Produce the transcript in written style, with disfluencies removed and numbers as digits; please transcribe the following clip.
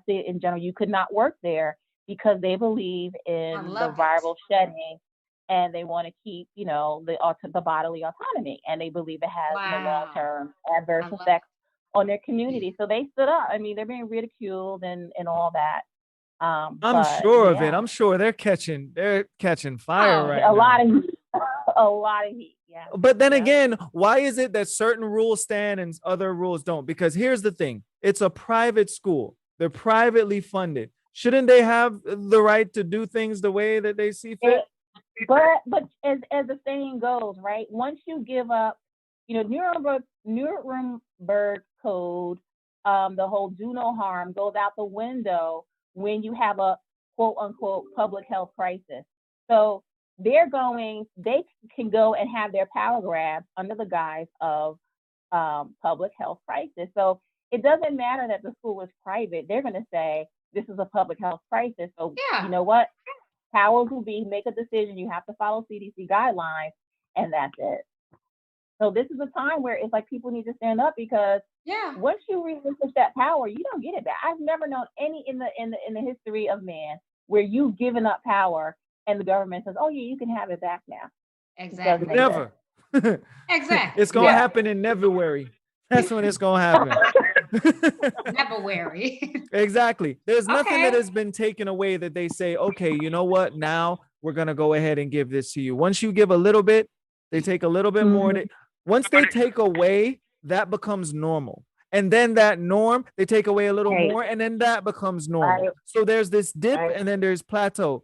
state in general, you could not work there because they believe I in the love it. viral shedding and they want to keep, the bodily autonomy, and they believe it has, Wow. long-term adverse I love effects on their community. So they stood up. I mean, they're being ridiculed and all that. I'm But sure of it. yeah, I'm sure they're catching fire Oh, right a lot now. of heat, a lot of heat. Yeah, But then yeah. again, why is it that certain rules stand and other rules don't? Because here's the thing, it's a private school, they're privately funded. Shouldn't they have the right to do things the way that they see fit? It, but as the saying goes, right? Once you give up, Nuremberg Code, the whole do no harm goes out the window when you have a quote unquote public health crisis. So they can go and have their power grabs under the guise of public health crisis. So it doesn't matter that the school is private. They're going to say this is a public health crisis. So you yeah. know what? Powers will be make a decision. You have to follow CDC guidelines, and that's it. So this is a time where it's like people need to stand up because Yeah. once you relinquish that power, you don't get it back. I've never known any in the history of man where you've given up power and the government says, "Oh yeah, you can have it back now." It doesn't Exactly. exist. Never. It's Exactly. gonna Yeah. happen in February. That's when it's gonna happen. Never wary. Exactly. There's nothing that Okay. has been taken away that they say, okay, you know what? Now we're gonna go ahead and give this to you. Once you give a little bit, they take a little bit more. Mhm. Once they take away, that becomes normal. And then that norm, they take away a little Right. more, and then that becomes normal. Right. So there's this dip Right. and then there's plateau.